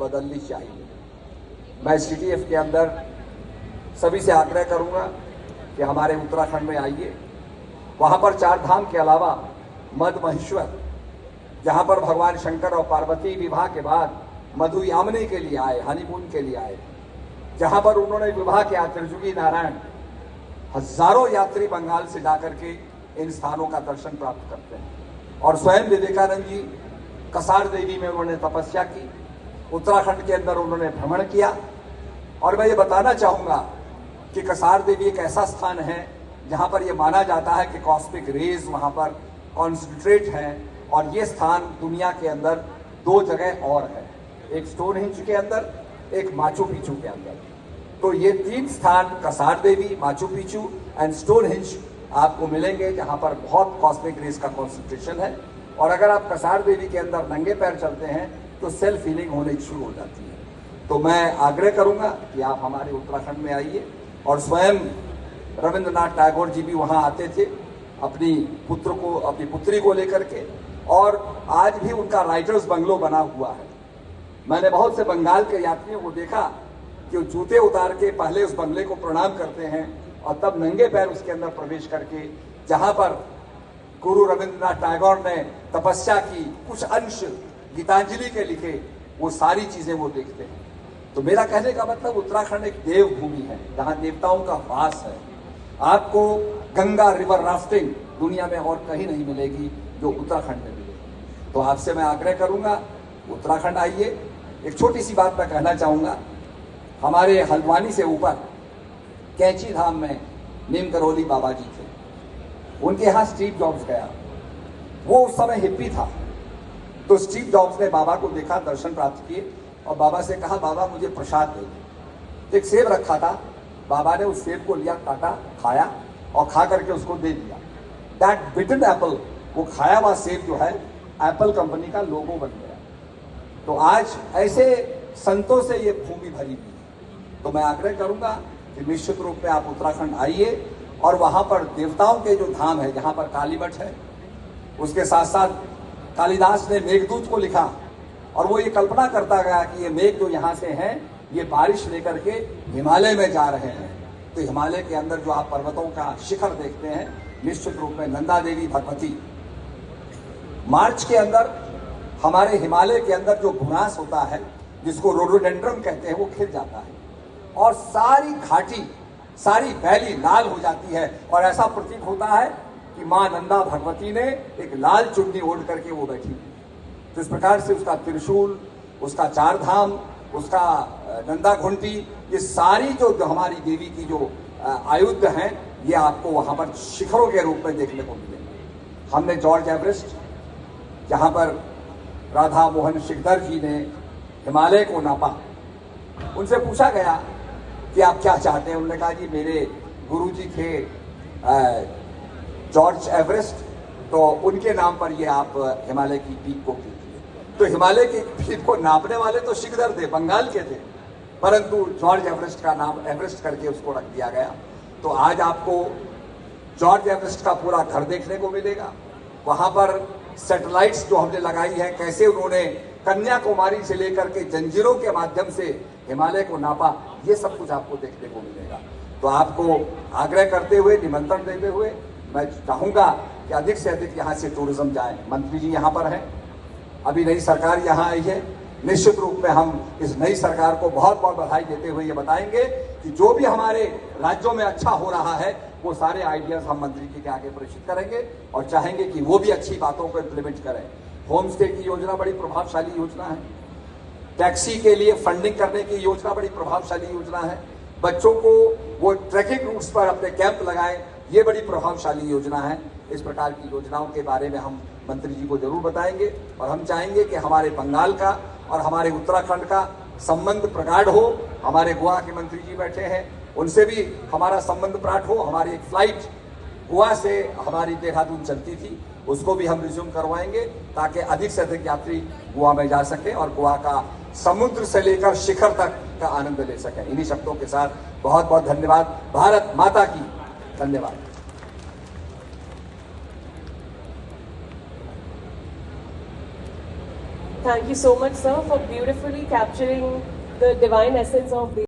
बदलनी चाहिए। मैं CTF के अंदर सभी से आग्रह करूंगा कि हमारे उत्तराखंड में आइए। वहां पर चार धाम के अलावा मद महेश्वर, जहां पर भगवान शंकर और पार्वती विवाह के बाद मधु यामिनी के लिए आए, हनीमून के लिए आए, जहां पर उन्होंने विवाह किया त्रिजुगी नारायण। हजारों यात्री बंगाल से जाकर के इन स्थानों का दर्शन प्राप्त करते हैं। और स्वयं विवेकानंद जी कसार देवी में उन्होंने तपस्या की, उत्तराखंड के अंदर उन्होंने भ्रमण किया। और मैं ये बताना चाहूंगा कि कसार देवी एक ऐसा स्थान है जहां पर यह माना जाता है कि कॉस्मिक रेज वहां पर कॉन्सेंट्रेट है। और ये स्थान दुनिया के अंदर दो जगह और है, एक स्टोनहेंज के अंदर, एक माचू पिचू के अंदर। तो ये तीन स्थान कसार देवी, माचू पिचू एंड स्टोनहेंज आपको मिलेंगे जहां पर बहुत कॉस्मिक रेज का कॉन्सेंट्रेशन है। और अगर आप कसार देवी के अंदर नंगे पैर चलते हैं तो सेल्फ हीलिंग होने शुरू हो जाती है। तो मैं आग्रह करूंगा कि आप हमारे उत्तराखंड में आइए। और स्वयं रविंद्रनाथ टैगोर जी भी वहां आते थे अपनी पुत्री को लेकर के, और आज भी उनका राइटर्स बंगलो बना हुआ है। मैंने बहुत से बंगाल के यात्रियों को देखा कि वो जूते उतार के पहले उस बंगले को प्रणाम करते हैं और तब नंगे पैर उसके अंदर प्रवेश करके, जहां पर गुरु रविंद्रनाथ टैगोर ने तपस्या की, कुछ अंश गीतांजलि के लिखे, वो सारी चीजें वो देखते हैं। तो मेरा कहने का मतलब उत्तराखंड एक देव भूमि है जहां देवताओं का वास है। आपको गंगा रिवर राफ्टिंग दुनिया में और कहीं नहीं मिलेगी जो उत्तराखंड में मिलेगी। तो आपसे मैं आग्रह करूंगा उत्तराखंड आइए। एक छोटी सी बात मैं कहना चाहूंगा, हमारे हल्द्वानी से ऊपर कैंची धाम में नीम करोली बाबा जी थे, उनके यहाँ स्टीव जॉब्स गया। वो उस समय हिप्पी था। तो स्टीव जॉब्स ने बाबा को देखा, दर्शन प्राप्त किए और बाबा से कहा, बाबा मुझे प्रसाद दे दो। एक सेब रखा था, बाबा ने उस सेब को लिया, काटा, खाया और खा करके उसको दे दिया। दैट बिटन एप्पल, वो खाया हुआ सेब जो है एप्पल कंपनी का लोगो बन गया। तो आज ऐसे संतों से ये भूमि भरी हुई है। तो मैं आग्रह करूंगा कि निश्चित रूप में आप उत्तराखंड आइए और वहां पर देवताओं के जो धाम है, जहां पर कालीमठ है, उसके साथ साथ कालिदास ने मेघदूत को लिखा और वो ये कल्पना करता गया कि ये मेघ जो यहाँ से हैं ये बारिश लेकर के हिमालय में जा रहे हैं। तो हिमालय के अंदर जो आप पर्वतों का शिखर देखते हैं, निश्चित रूप में नंदा देवी भगवती। मार्च के अंदर हमारे हिमालय के अंदर जो भूरास होता है, जिसको रोडोडेंड्रम कहते हैं, वो खिल जाता है और सारी घाटी, सारी वैली लाल हो जाती है। और ऐसा प्रतीक होता है कि मां नंदा भगवती ने एक लाल चुन्नी ओढ़ करके वो बैठी। तो इस प्रकार से उसका त्रिशूल, उसका चार धाम, उसका नंदा घुंटी, ये सारी जो हमारी देवी की जो आयुध हैं, ये आपको वहां पर शिखरों के रूप में देखने को मिलेंगे। हमने जॉर्ज एवरेस्ट, जहां पर राधा मोहन शिकदर जी ने हिमालय को नापा, उनसे पूछा गया कि आप क्या चाहते हैं। उन्होंने कहा जी मेरे गुरुजी थे जॉर्ज एवरेस्ट, तो उनके नाम पर ये आप हिमालय की पीक को कीजिए। तो हिमालय की पीक को नापने वाले तो शिकदर थे, बंगाल के थे, परंतु जॉर्ज एवरेस्ट का नाम एवरेस्ट करके उसको रख दिया गया। तो आज आपको जॉर्ज एवरेस्ट का पूरा घर देखने को मिलेगा। वहां पर सैटेलाइट्स जो हमने लगाई है, कैसे उन्होंने कन्याकुमारी से लेकर के जंजीरों के माध्यम से हिमालय को नापा, ये सब कुछ आपको देखने को मिलेगा। तो आपको आग्रह करते हुए, निमंत्रण देते हुए मैं चाहूंगा कि अधिक से अधिक यहाँ से टूरिज्म जाए। मंत्री जी यहाँ पर हैं, अभी नई सरकार यहाँ आई है। निश्चित रूप में हम इस नई सरकार को बहुत बहुत बधाई देते हुए ये बताएंगे कि जो भी हमारे राज्यों में अच्छा हो रहा है, वो सारे आइडियाज हम मंत्री जी के आगे प्रेषित करेंगे और चाहेंगे कि वो भी अच्छी बातों को इम्प्लीमेंट करें। होम स्टे की योजना बड़ी प्रभावशाली योजना है। टैक्सी के लिए फंडिंग करने की योजना बड़ी प्रभावशाली योजना है। बच्चों को वो ट्रैकिंग रूट्स पर अपने कैंप लगाएं, ये बड़ी प्रभावशाली योजना है। इस प्रकार की योजनाओं के बारे में हम मंत्री जी को जरूर बताएंगे और हम चाहेंगे कि हमारे बंगाल का और हमारे उत्तराखंड का संबंध प्रगाढ़ हो। हमारे गोवा के मंत्री जी बैठे हैं, उनसे भी हमारा संबंध प्रगाढ़ हो। हमारी एक फ्लाइट गोवा से हमारी देहरादून चलती थी, उसको भी हम रिज्यूम करवाएंगे ताकि अधिक से अधिक यात्री गोवा में जा सकें और गोवा का समुद्र से लेकर शिखर तक का आनंद ले सकें। इन्हीं शब्दों के साथ बहुत बहुत धन्यवाद। भारत माता की धन्यवाद। Thank you so much, sir, for beautifully capturing the divine essence of